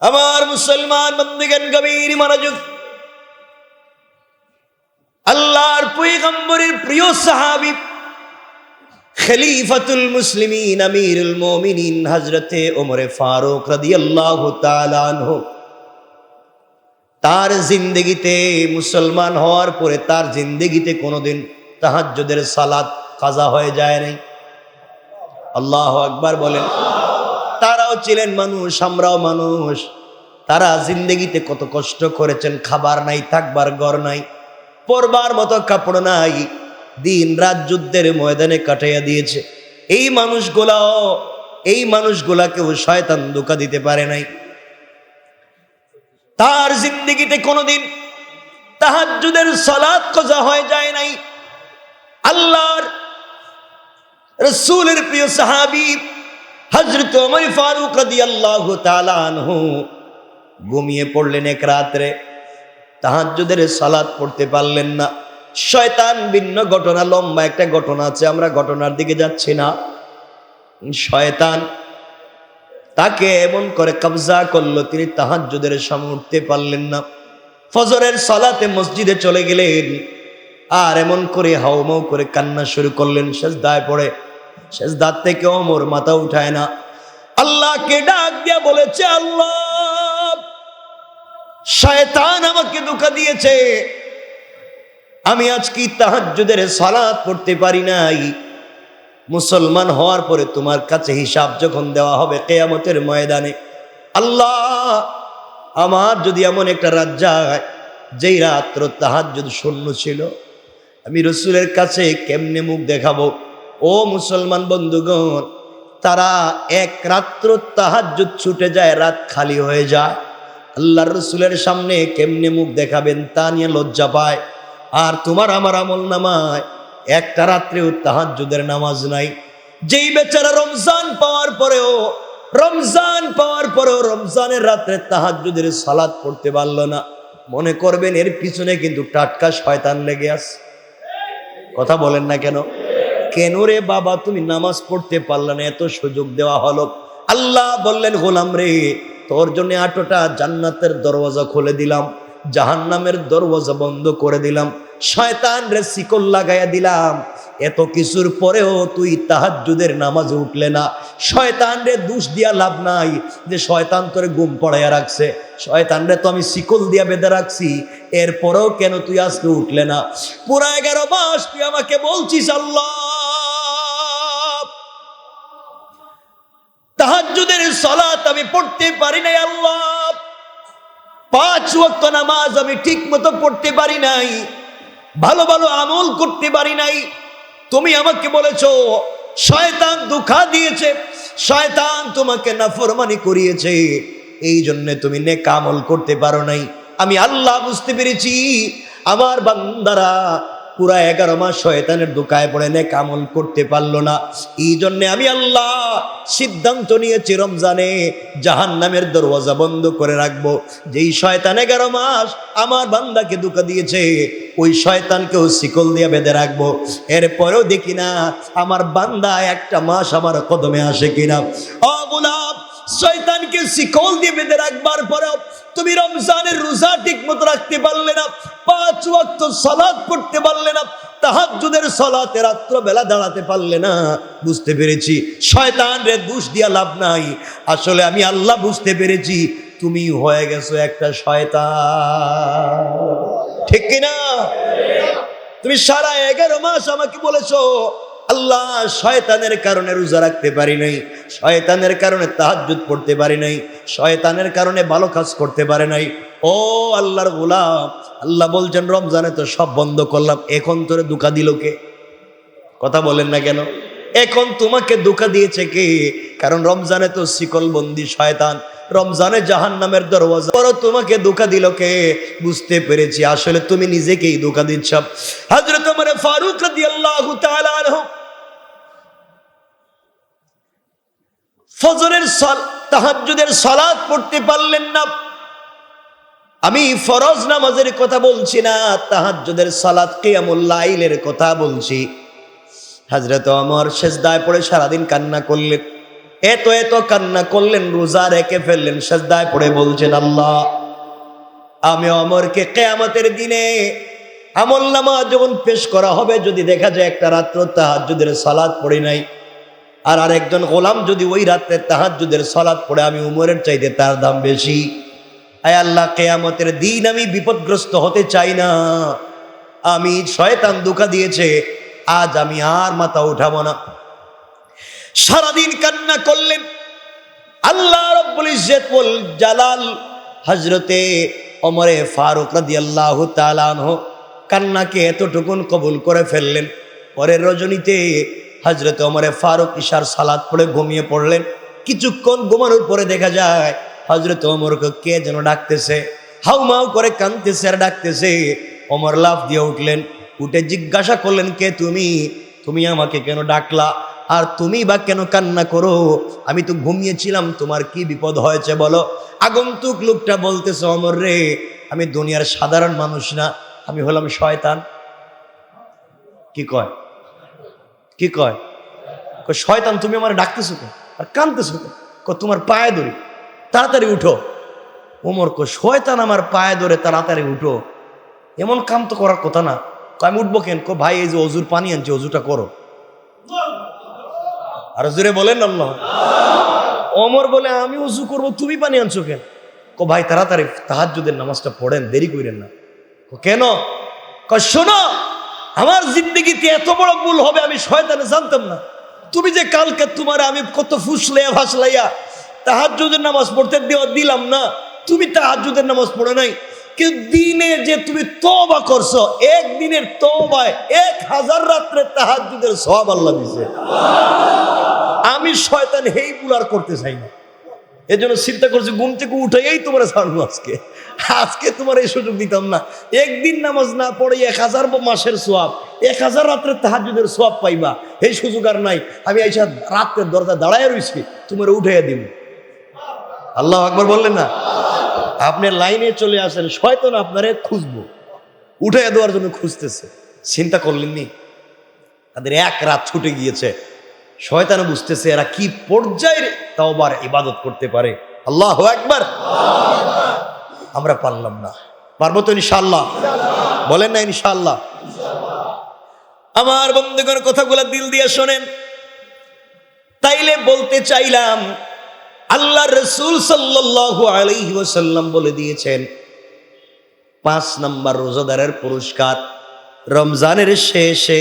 আমার মুসলমান বন্দিগান গভীর মনোযোগ, আল্লাহর পয়গম্বরের প্রিয় সাহাবী খলিফাতুল মুসলিমিন আমিরুল মুমিনিন হযরতে ওমর ফারুক রাদিয়াল্লাহু তাআলা আনহু, তার জিন্দেগিতে মুসলমান হওয়ার পরে তার জিন্দেগিতে কোনোদিন তাহাজ্জুদের সালাত কাজা হয়ে যায় নাই। আল্লাহু আকবার বলেন। তারাও ছিলেন মানুষ, আমরাও মানুষ। তারা জিন্দেগিতে কত কষ্ট করেছেন, খাবার নাই, থাকবার ঘর নাই, পরবার মতো কাপড় নাই, দিন রাত যুদ্ধের ময়দানে কাটাইয়া দিয়েছে। এই মানুষগুলাকেও শয়তান ধোঁকা দিতে পারে নাই। তার জিন্দেগিতে কোনোদিন তাহাজ্জুদের সালাত কাজা হয়ে যায় নাই। আল্লাহর রাসূলের প্রিয় সাহাবী হযরত ওমর ফারুক রাদিয়াল্লাহু তাআলা আনহু ঘুমিয়ে পড়লেন এক রাত্রে, তাহাজ্জুদের সালাত পড়তে পারলেন না। শয়তান ভিন্ন ঘটনা, লম্বা একটা ঘটনা আছে, আমরা ঘটনার দিকে যাচ্ছি না। শয়তান তাকে এমন করে কবজা করলো, তিনি তাহাজ্জুদের সময় উঠতে পারলেন না। ফজরের সালাতে মসজিদে চলে গেলেন, আর এমন করে হাউমাউ করে কান্না শুরু করলেন। সেজদায় পড়ে, সেজদার থেকে ওমর মাথা উঠায় না, আল্লাহকে ডাক দিয়া বলেছে, আল্লাহ শয়তান আমাকে ধোঁকা দিয়েছে, আমি আজকে তাহাজ্জুদের সালাত পড়তে পারি নাই। মুসলমান হওয়ার পরে তোমার কাছে হিসাব যখন দেওয়া হবে কিয়ামতের ময়দানে, আল্লাহ আমার যদি এমন একটা রাত যায় যেই রাত্র তাহাজ্জুদ শূন্য ছিল, আমি রাসূলের কাছে কেমনে মুখ দেখাবো? ও মুসলমান বন্ধুগণ, তারা এক রাত্র তাহাজ্জুদ ছুটে যায়, রাত খালি হয়ে যায়, আল্লাহর রাসূলের সামনে কেমনে মুখ দেখাবেন তা নিয়ে লজ্জা পায়। আর তোমার আমার আমল নামায় একটা রাত্রেও তাহাজ্জুদের নামাজ নাই। যেই বেচারা রমজান পাওয়ার পরেও রমজানের রাত্রে তাহাজ্জুদের সালাত পড়তে পারলো না, মনে করবেন এর পিছনে কিন্তু টাটকা শয়তান লেগে আছে। কথা বলেন না কেন? কেন রে বাবা তুমি নামাজ পড়তে পারলে না, এত সুযোগ দেওয়া হলো। আল্লাহ বললেন, গোলাম রে, তোর জন্য 8টা জান্নাতের দরওয়াজা খুলে দিলাম, জাহান্নামের দরওয়াজা বন্ধ করে দিলাম, শয়তান রে শিকল লাগাইয়া দিলাম। এত কিছুর পরেও তুই তাহাজ্জুদের নামাজে উঠলে না। শয়তান রে দোষ দিয়া লাভ নাই যে শয়তান তোরে ঘুম পড়াইয়া রাখছে, শয়তান রে তো আমি শিকল দিয়া বেঁধে রাখছি, এরপরেও কেন তুই আজকে উঠলে না? পুরা 11 মাস তুই আমাকে বলছিস আল্লাহ তাহাজ্জুদের সালাত আমি পড়তে পারি নাই, আল্লাহ 5 ওয়াক্ত নামাজ আমি ঠিক মতো পড়তে পারি নাই, ভালো ভালো আমল করতে পারি নাই। তুমি আমাকে বলেছো শয়তান ধোঁকা দিয়েছে, শয়তান তোমাকে নাফরমানি করিয়েছে, এই জন্য তুমি নেক আমল করতে পারো নাই। আমি আল্লাহ বুঝতে পেরেছি আমার বান্দারা পুরা 11 মাস শয়তানের ধোঁকায় পড়ে নেক আমল করতে পারলো না। এই জন্য আমি আল্লাহ সিদ্ধান্ত নিয়েছি রমজানে জাহান্নামের দরওয়াজা বন্ধ করে রাখবো। যেই শয়তান 11 মাস আমার বান্দাকে ধোঁকা দিয়েছে, ওই শয়তানকেও শিকল দিয়ে বেঁধে রাখবো। এরপরেও দেখি না আমার বান্দা একটা মাস আমার কদমে আসে কিনা। ও গোলাম, শয়তানকে শিকল দিয়ে বেঁধে রাখবার পরেও তুমি রমজানের রোজা ঠিক মতো রাখতে পারলে না, 5 ওয়াক্ত সালাত পড়তে পারলে না, তাহাজ্জুদের সালাতে রাত্র বেলা দাঁড়াতে পারলে না, বুঝতে পেরেছি শয়তানরে দোষ দিয়া লাভ নাই, আসলে আমি আল্লাহ বুঝতে পেরেছি তুমি হয়ে গেছো একটা শয়তান। ঠিক কিনা? তুমি সারা 11 মাস আমাকে বলেছো আল্লাহ শয়তানের কারণে রোজা রাখতে পারি নাই, শয়তানের কারণে তাহাজ্জুদ পড়তে পারি নাই, শয়তানের কারণে ভালো কাজ করতে পারে নাই। ও আল্লাহর গোলাম, আল্লাহ বলছেন রমজানে তো সব বন্ধ করলাম, এখন তোরে ধোঁকা দিল কে? কথা বলেন না কেন? এখন তোমাকে ধোঁকা দিয়েছে কে? কারণ রমজানে তো শিকলবন্দি শয়তান, রমজানে জাহান্নামের দরওয়াজা, পর তোমাকে ধোঁকা দিল কে? বুঝতে পেরেছি আসলে তুমি নিজেকেই ধোঁকা দিচ্ছ। হযরত ওমর ফারুক রাদিয়াল্লাহু তাআলা আনহু ফজরের তাহাজ্জুদের সালাত পড়তে পারলেন না। আমি ফরজ নামাজের কথা বলছি না, তাহাজ্জুদের সালাত কিয়ামুল লাইলের কথা বলছি। হযরত ওমর সিজদায় পড়ে সারাদিন কান্না করলেন, এত কান্না করলেন, রোজা রেখে ফেললেন, সিজদায় পড়ে বলছেন আল্লাহ আমি ওমরকে কিয়ামতের দিনে আমলনামা যখন পেশ করা হবে, যদি দেখা যায় একটা রাত্র তাহাজ্জুদের সালাত পড়ে নাই, আর আরেকজন গোলাম যদি ওই রাতে তাহাজ্জুদের সালাত পড়ে, আমি উমরের চাইতে তার দাম বেশি। আয় আল্লাহ কিয়ামতের দিন আমি বিপদগ্রস্ত হতে চাই না, আমি শয়তান ধোঁকা দিয়েছে, আজ আমি আর মাথা উঠাবো না। সারাদিন কান্না করলেন। আল্লাহ রাব্বুল ইজ্জত ওয়াল জালাল হযরতে ওমরে ফারুক রাদিয়াল্লাহু তাআলা আনহু কান্নাকে এতটুকুন কবুল করে ফেললেন। পরের রজনীতে হযরতে ওমরে ফারুক ইশার সালাত পড়ে ঘুমিয়ে পড়লেন। কিছুক্ষণ ঘুমানোর পরে দেখা যায় হযরত ওমরকে কে যেন ডাকতেছে, হাউমাউ করে কাঁদতেছে আর ডাকতেছে। ওমর লাফ দিয়ে উঠলেন, উঠে জিজ্ঞাসা করলেন কে তুমি? তুমি আমাকে কেন ডাকলা? আর তুমি বা কেন কান্না করো? আমি তো ঘুমিয়েছিলাম, তোমার কি বিপদ হয়েছে বলো? আগন্তুক লোকটা বলতেছে ওমর রে, আমি দুনিয়ার সাধারণ মানুষ না, আমি হলাম শয়তান। কি কয়? কি কয়? শয়তান তুমি আমার ডাকতেছো কেন আর কাঁদতেছো কেন? তোমার পায়ে ধরি, তাড়াতাড়ি উঠো। ওমর শয়তান আমার পায়ে ধরে তাড়াতাড়ি উঠো, এমন কাম তো করার কথা না। আমি উঠবো কেন? ভাই এই যে অজুর পানি আনছি, অজুটা করো। আর জোরে বলেন আল্লাহ। ওমর বলে আমি অজু করবো, তুমি পানি আনছো কেন? ভাই তাড়াতাড়ি তাহাজ্জুদের নামাজটা পড়েন, দেরি করেন না। কেন? শোনো, আমার জিন্দেগিতে এত বড় ভুল হবে আমি শয়তানে জানতাম না। তুমি যে কালকে তোমার আমি কত ফুসলাইয়া ভাসলাইয়া তাহাজ্জুদের নামাজ পড়তে দিলাম না, তুমি তাহাজ্জুদের নামাজ পড়ে নাই, কিন্তু দিনে যে তুমি তওবা করছো, একদিনের তওবায় 1000 রাত্রে তাহাজ্জুদের সওয়াব আল্লাহ দিয়েছে। আমি শয়তান হেই ভুল আর করতে চাই না, এজন্য চিন্তা করছি ঘুম থেকে উঠে এই তোমার ছাড়বো। আজকে তোমার এই সুযোগ দিতাম না। একদিন নামাজ না পড়ে 1000 মাসের সোয়াব, 1000 রাত্রে তাহাজ্জুদের সোয়াব পাইবা, এই সুযোগ আর নাই। আমি এইসব রাত্রের দরজা দাঁড়ায় রয়েছি, তোমার উঠাইয়া দিব। আল্লাহু আকবার বললেন না? আপনি লাইনে চলে আসেন, শয়তান আপনারে খুঁজবো, উঠাইয়া দেওয়ার জন্য খুঁজতেছে। চিন্তা করলেননি তাদের এক রাত ছুটে গিয়েছে। শয়তানও বুঝতেছে এরা কি পর্যায়ের তাওবার ইবাদত করতে পারে। আল্লাহু আকবার। আমরা পারলাম না, পারবো তো ইনশাআল্লাহ? বলেন না ইনশাআল্লাহ? আমার বন্ধুগণ কথাগুলো দিল দিয়ে শোনেন। তাইলে বলতে চাইলাম আল্লাহ রাসূল সাল্লাল্লাহু আলাইহি ওয়াসাল্লাম বলে দিয়েছেন 5 নাম্বার রোজাদারের পুরস্কার, রমজানের শেষে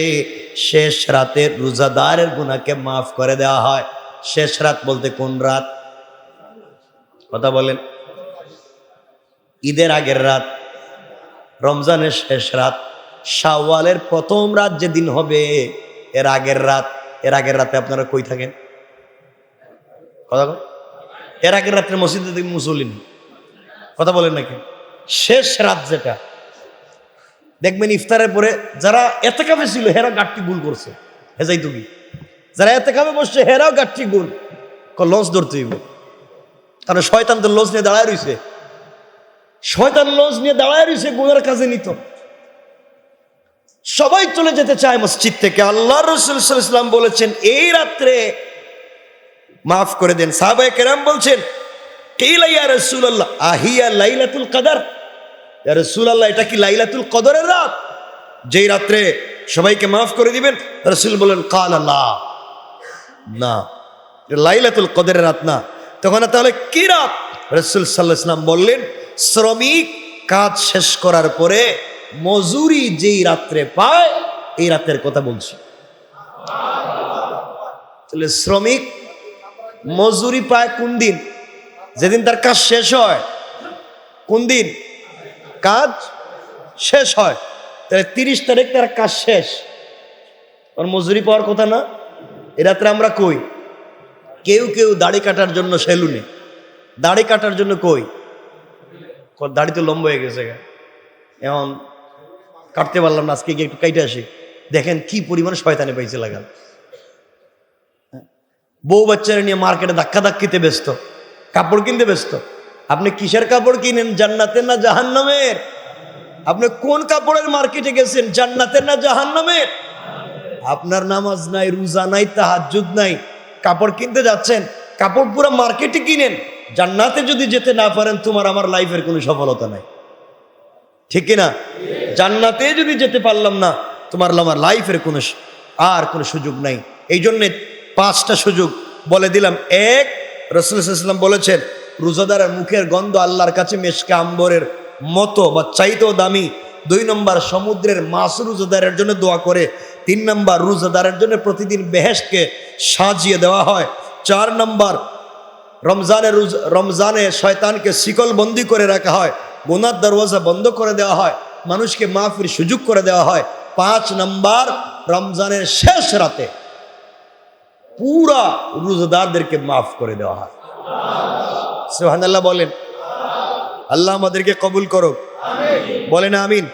শেষ রাতে রোজাদারের গুনাহকে মাফ করে দেওয়া হয়। শেষ রাত বলতে কোন রাত? কথা বলেন। ঈদের আগের রাত, রমজানের শেষ রাত, শাওয়ালের প্রথম রাত যেদিন হবে এর আগের রাত। এর আগের রাতে আপনারা কই থাকেন? কথা বলেন। এর আগের রাত্রে মসজিদে মুসল্লি নেই। কথা বলেন নাকি? শেষ রাত যেটা দেখবেন ইফতারের পরে যারা এতেকাফে ছিল হেরা গাঠটি গুল করছে, হেজাই তুমি যারা এতেকাফে বসছে হেরাও গাঠটি গুল লঞ্চ ধরতে হইব। কারণ শয়তান তো লঞ্চ নিয়ে দাঁড়ায় রয়েছে, শয়তান লঞ্চ নিয়ে দাঁড়ায় রয়েছে গুনার কাজে নিত। সবাই চলে যেতে চায় মসজিদ থেকে। আল্লাহ রাসূল সাল্লাল্লাহু আলাইহি ওয়াসাল্লাম বলেছেন এই রাত্রে মাফ করে দেন। সাহাবায়ে কেরাম বলছেন কিলা ইয়া রাসূলুল্লাহ আহিয়া লাইলাতুল কদর? ইয়া রাসূলুল্লাহ এটা কি লাইলাতুল কদরের রাত, যেই রাত্রে সবাইকে মাফ করে দিবেন? রাসূল বলেন কালা লা, না, লাইলাতুল কদরের রাত না। তখন তাহলে কি রাত? রাসূল সাল্লাল্লাহু আলাইহি ওয়াসাল্লাম বললেন, শ্রমিক কাজ শেষ করার পরে মজুরি যেই রাত্রে পায় এই রাতের কথা বলছি। তাহলে শ্রমিক মজুরি পায় কোন দিন? যেদিন তার কাজ শেষ হয়। কোন দিন কাজ শেষ হয়? তাহলে 30 তারিখ তার কাজ শেষ, ওর মজুরি পাওয়ার কথা না? এ রাত্রে আমরা কই? কেউ কেউ দাড়ি কাটার জন্য সেলুনে, দাড়ি কাটার জন্য কই? দাড়ি তো লম্বা হয়ে গেছে, এখন কাটতে পারলাম না, আজকে গিয়ে একটু কাইটে আসি। দেখেন কি পরিমাণ শয়তানে পাইছে লাগাল। বউ বাচ্চারা নিয়ে মার্কেটে ধাক্কা ধাক্কিতে ব্যস্ত, কাপড় কিনতে ব্যস্ত। আপনি কিসের কাপড় কিনেন, জান্নাতের না জাহান্নামের? আপনি কোন কাপড়ের মার্কেটে গেছেন, জান্নাতের না জাহান্নামের? আপনার নামাজ নাই, রোজা নাই, তাহাজ্জুদ নাই, কাপড় কিনতে যাচ্ছেন, কাপড় পুরো মার্কেটে কিনেন। জান্নাতে যদি যেতে না পারেন, তোমার আমার লাইফের কোনো সফলতা নাই, ঠিক কিনা? জান্নাতে যদি যেতে পারলাম না, তোমার আমার লাইফের কোনো সুযোগ নাই। এই জন্যে 5টা সুযোগ বলে দিলাম। 1, রাসূল সাল্লাল্লাহু আলাইহি ওয়াসাল্লাম বলেছেন, রোজাদারের মুখের গন্ধ আল্লাহর কাছে মেশকে আম্বরের মতো বা চাইতেও দামি। 2 নম্বর, সমুদ্রের মাছ রোজাদারের জন্য দোয়া করে। 3 নম্বর, রোজাদারের জন্য প্রতিদিন বেহেশতকে সাজিয়ে দেওয়া হয়। 4 নম্বর, রমজানে শয়তানকে শিকল বন্দি করে রাখা হয়, গুনার দরওয়াজা বন্ধ করে দেওয়া হয়, মানুষকে মাফির সুযোগ করে দেওয়া হয়। 5 নম্বর, রমজানের শেষ রাতে পুরা রোজাদারদেরকে মাফ করে দেওয়া হয়। সুবহানাল্লাহ বলেন। আল্লাহ আমাদেরকে কবুল করুক, বলেন আমিন।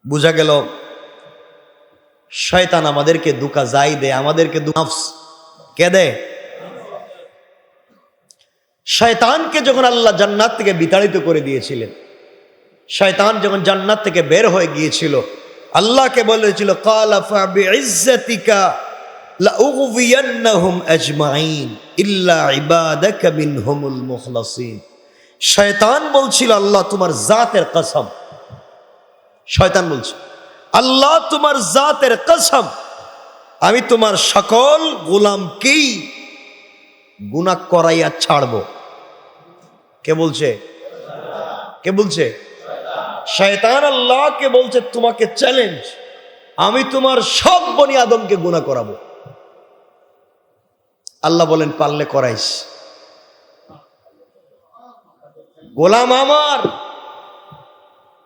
বুঝা গেল শয়তান আমাদেরকে ধোঁকা যাই দেয়, আমাদেরকে নফস কে দেয়? শয়তানকে যখন আল্লাহ জান্নাত থেকে বিতাড়িত করে দিয়েছিলেন, শয়তান যখন জান্নাত থেকে বের হয়ে গিয়েছিল, আল্লাহকে বলেছিল ক্বালা ফাবিইজ্জাতিকা লাউগবিয়ান্নাহুম আজমাইন ইল্লা ইবাদাকা মিনহুমুল মুখলাসিন। শয়তান বলছিল, আল্লাহ তোমার জাতের কসম, শয়তান বলছে, আল্লাহ তোমার জাতের কসম, আমি তোমার সকল গোলামকেই গুনাহ করাইয়া ছাড়ব। কে বলছে? কে বলছে? শয়তান আল্লাহকে বলছে, তোমাকে চ্যালেঞ্জ, আমি তোমার সব বনি আদমকে গুনাহ করাবো। আল্লাহ বলেন, পারলে করাইস। গোলাম আমার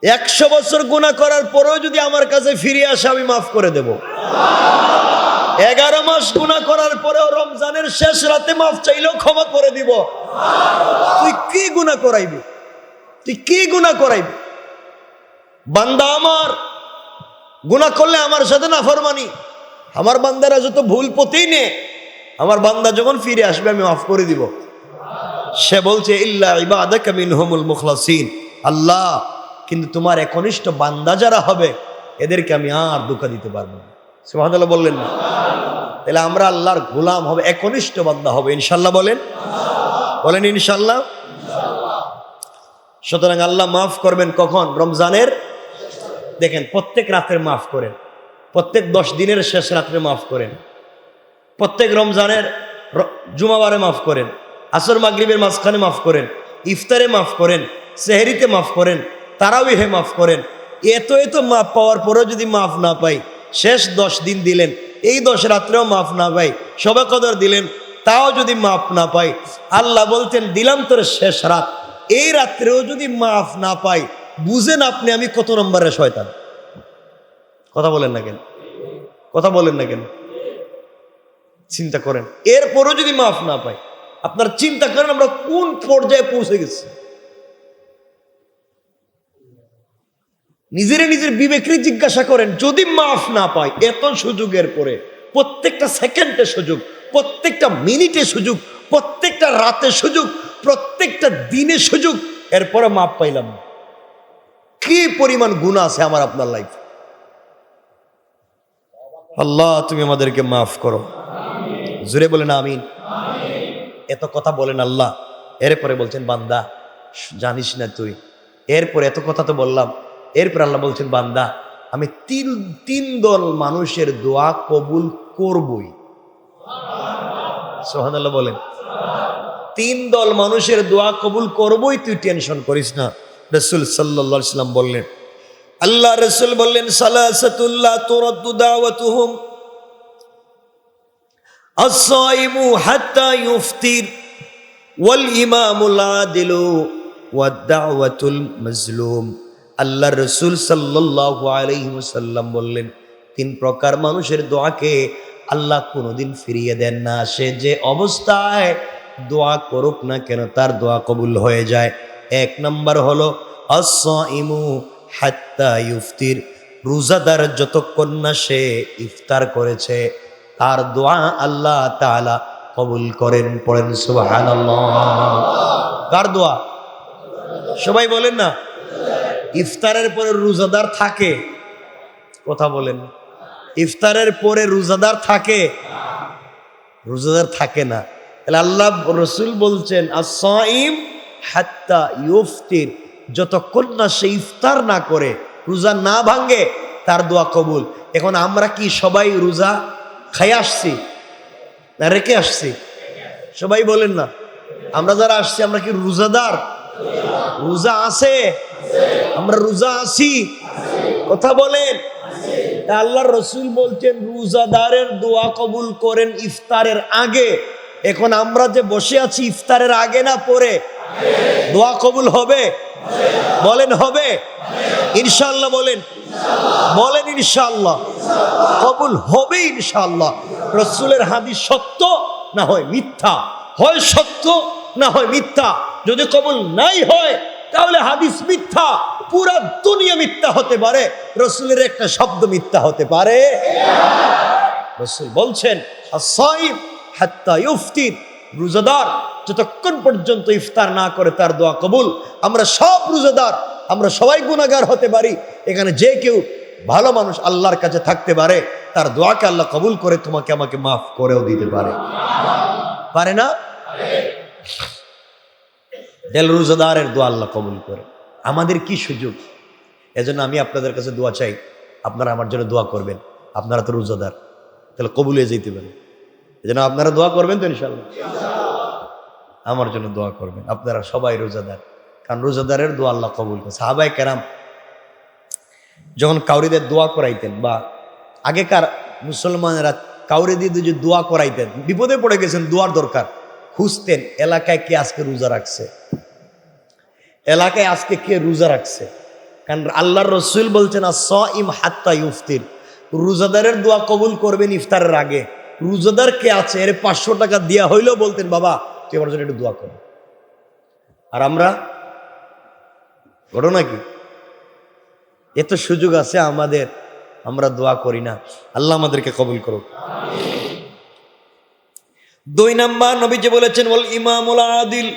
100 বছর গুনাহ করার পরেও যদি আমার কাছে ফিরে আসে, আমি মাফ করে দেব। 11 মাস গুনাহ করার পরেও রমজানের শেষ রাতে মাফ চাইলেও ক্ষমা করে দিব। তুই কি গুনাহ করাইবি? তুই কি গুনাহ করাইবি? বান্দা আমার গুনাহ করলে আমার সাথে নাফরমানি, আমার বান্দারা যত ভুল পথেই নে, আমার বান্দা যখন ফিরে আসবে আমি মাফ করে দিব। সে বলছে ইল্লা ইবাদাকা মিনহুমুল মুখলাসিন, আল্লাহ কিন্তু তোমার একনিষ্ঠ বান্দা যারা হবে এদেরকে আমি আর ধোঁকা দিতে পারবো না। সুবহানাল্লাহ বললেন না? তাহলে আমরা আল্লাহর গোলাম হবে, একনিষ্ঠ বান্দা হবে ইনশাআল্লাহ। বলেন, বলেন ইনশাআল্লাহ। সুতরাং আল্লাহ মাফ করবেন কখন? রমজানের, দেখেন প্রত্যেক রাতের মাফ করেন, প্রত্যেক 10 দিনের শেষ রাত্রে মাফ করেন, প্রত্যেক রমজানের জুমাবারে মাফ করেন, আসর মাগরিবের মাঝখানে মাফ করেন, ইফতারে মাফ করেন, সেহরিতে মাফ করেন, তারাবিহে মাফ করেন। এত মাফ পাওয়ার পরেও যদি মাফ না পাই, শেষ 10 দিন দিলেন, এই 10 রাত্রেও মাফ না পাই, শবে কদর দিলেন, তাও যদি মাফ না পাই, আল্লাহ বলতেন দিলাম তোর শেষ রাত, এই রাত্রেও যদি মাফ না পাই, বুঝেন আপনি আমি কত নম্বরের শয়তান। কথা বলেন না কেন? কথা বলেন না কেন? চিন্তা করেন, এরপরও যদি মাফ না পাই, আপনার চিন্তা করেন আমরা কোন পর্যায়ে পৌঁছে গেছি। নিজের বিবেকে জিজ্ঞাসা করেন, যদি মাফ না পাই, এত সুযোগের পরে, প্রত্যেকটা সেকেন্ডে সুযোগ, প্রত্যেকটা মিনিটে সুযোগ, প্রত্যেকটা রাতে সুযোগ, প্রত্যেকটা দিনে সুযোগ, এরপরে মাফ পাইলাম না, কি পরিমাণ গুনাহ আছে আমার আপনার লাইফ। আল্লাহ তুমি আমাদেরকে মাফ করো, জোরে বলেন আমিন। এত কথা বলেন আল্লাহ, এরপরে বলছেন বান্দা জানিস না তুই, এরপরে এত কথা তো বললাম, এরপরে আল্লাহ বলছেন বান্দা আমি তিন দল মানুষের দোয়া কবুল করবই। সুবহানাল্লাহ বলেন, তিন দল মানুষের দোয়া কবুল করবই, তুই টেনশন করিস না। রাসূল সাল্লাল্লাহু আলাইহি সাল্লাম বললেন, আল্লাহ রাসূল বললেন সালাসাতুল্লাহ তুরাদ্দু দাওয়াতুহুম আস-সাইমু হাত্তা ইফতির ওয়াল ইমামুল আদিলু ওয়াদ দাওয়াতুল মাজলুম। আল্লাহ রাসূল সাল্লাল্লাহু আলাইহি ওয়াসাল্লাম বললেন, তিন প্রকার মানুষের দোয়াকে আল্লাহ কোনোদিন ফিরিয়ে দেন না। সে যে অবস্থায় দোয়া করুক না কেন তার দোয়া কবুল হয়ে যায়। এক নম্বর হলো আস-সাইমু হাত্তা ইফতির, রোজাদার যতক্ষণ না সে ইফতার করেছে তার দোয়া আল্লাহ তাআলা কবুল করেন। পড়েন সুবহানাল্লাহ। কার দোয়া? সবাই বলেন না। ইফতারের পরে রোজাদার থাকে, কথা বলেন। ইফতারের পরে রোজাদার থাকে? রোজাদার থাকে না। তাহলে আল্লাহ রসুল বলছেন আস-সাইম হাত্তা ইফতির, যতক্ষণ না সে ইফতার না করে, রোজা না ভাঙ্গে, তার দোয়া কবুল। এখন আমরা কি সবাই রোজা খাই আসছি না রেখে আসছি? সবাই বলেন না। আমরা যারা আসছি আমরা কি রোজাদার? রোজা আছে? আমরা রোজা আছি? কথা বলেন। আল্লাহর রসুল বলছেন রোজাদারের দোয়া কবুল করেন ইফতারের আগে। এখন আমরা যে বসে আছি ইফতারের আগে না পরে, দোয়া কবুল হবে? বলেন হবে? ইনশাআল্লাহ বলেন, বলেন ইনশাআল্লাহ কবুল হবে ইনশাআল্লাহ। রসুলের হাদিস সত্য না হয় মিথ্যা, হয় সত্য না হয় মিথ্যা। যদি কবুল নাই হয় তাহলে হাদিস মিথ্যা, পুরা দুনিয়া মিথ্যা হতে পারে, রসুলের একটা শব্দ মিথ্যা হতে পারে। রসুল বলছেন আস-সাইম হাত্তা ইফতির, রোজাদার যতক্ষণ পর্যন্ত ইফতার না করে তার দোয়া কবুল। আমরা সব রোজাদার, আমরা সবাই গুনাহগার হতে পারি। এখানে যে কেউ ভালো মানুষ আল্লাহর কাছে থাকতে পারে, তার দোয়াকে আল্লাহ কবুল করে তোমাকে আমাকে মাফ করেও দিতে পারে। পারে না? দেল রোজাদারের দোয়া আল্লাহ কবুল করে। আমাদের কি সুযোগ! এজন্য আমি আপনাদের কাছে দোয়া চাই, আপনারা আমার জন্য দোয়া করবেন। আপনারা তো রোজাদার, তাহলে কবুল হয়ে যেতে পারে। এজন্য আপনারা দোয়া করবেন তো ইনশাআল্লাহ। আমার জন্য দোয়া করবেন। আপনারা সবাই রোজাদার, কারণ রোজাদারের দোয়া আল্লাহ কবুল করে। সাহাবায়ে কেরাম যখন কাউরিদের দোয়া করাইতেন, বা আগেকার মুসলমানেরা কাউরি দিয়ে যে দোয়া করাইতেন, বিপদে পড়ে গেছেন, দোয়ার দরকার, খুঁজতেন এলাকায় কে আজকে রোজা রাখছে, এলাকায় আজকে কে রোজা রাখছে। কারণ আল্লাহর রসুল বলছেন আস-সাইম হাত্তা ইফতির, রোজাদারের দোয়া কবুল করবেন ইফতারের আগে। রোজাদার কে আছে এর 500 টাকা দেওয়া হইলেও বলতেন বাবা তুই আমার জন্য একটু দোয়া কর। আর আমরা ঘটনা কি, এত সুযোগ আছে আমাদের, আমরা দোয়া করি না। আল্লাহ আমাদেরকে কবুল করুক। 2 নাম্বার নবীজি বলেছেন ওয়াল ইমামুল আদিল,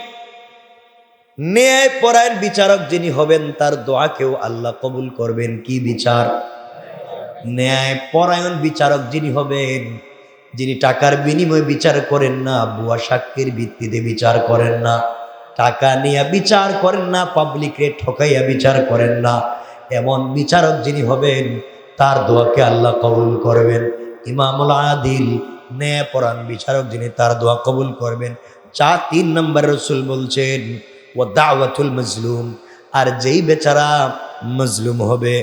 ন্যায় পরায়ণ বিচারক যিনি হবেন তার দোয়াকেও আল্লাহ কবুল করবেন। কি বিচার? ন্যায় পরায়ণ বিচারক যিনি হবেন, যিনি টাকার বিনিময়ে বিচার করেন না, ভুয়া সাক্ষীর ভিত্তিতে বিচার করেন না, টাকা নিয়ে বিচার করেন না, পাবলিকরে ঠকাইয়া বিচার করেন না, এমন বিচারক যিনি হবেন তার দোয়াকে আল্লাহ কবুল করবেন। ইমামুল আদিল, ন্যায় পরায়ণ বিচারক যিনি, তার দোয়া কবুল করবেন। 3 নম্বর রসুল বলছেন ওয়া দাওয়াতুল মাজলুম, আর যেই বেচারা মজলুম হবে,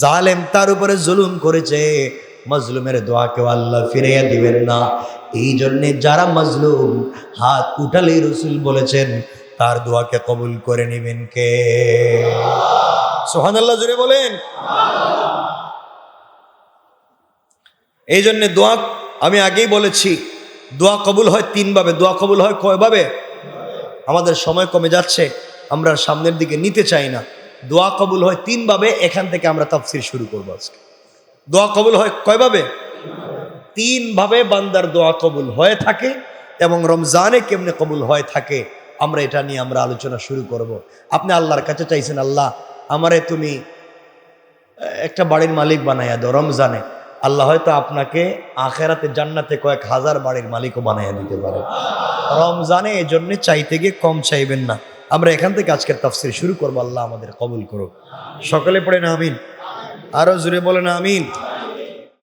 জালেম তার উপরে জুলুম করেছে, মজলুমের দোয়াকেও আল্লাহ ফিরিয়ে দিবেন না। এই জন্যে যারা মজলুম হাত উঠালেই রসুল বলেছেন তার দোয়াকে কবুল করে নেবেন কে? সুবহানাল্লাহ জোরে বলেন। এই জন্যে দোয়া, আমি আগেই বলেছি, দোয়া কবুল হয় 3 ভাবে। দোয়া কবুল হয় কয় ভাবে? আমাদের সময় কমে যাচ্ছে, আমরা সামনের দিকে নিতে চাই না। দোয়া কবুল হয় 3 ভাবে, এখান থেকে আমরা তাফসীর শুরু করব আজকে। দোয়া কবুল হয় কয় ভাবে? 3 ভাবে বান্দার দোয়া কবুল হয়ে থাকে, এবং রমজানে কেমনে কবুল হয়ে থাকে আমরা এটা নিয়ে আমরা আলোচনা শুরু করব। আপনি আল্লাহর কাছে চাইছেন আল্লাহ আমারে তুমি একটা বাড়ির মালিক বানাইয়া দাও রমজানে, আল্লাহ হয়তো আপনাকে আখেরাতে জান্নাতে কয়েক হাজার বাড়ির মালিকও বানিয়ে দিতে পারে। রমজানে এই জন্য চাইতে গিয়ে কম চাইবেন না। আমরা এখান থেকে আজকের তাফসীর শুরু করবো। আল্লাহ আমাদের কবুল করুক। সকলে পড়েন আমিন, আরো জোরে বলেন আমিন।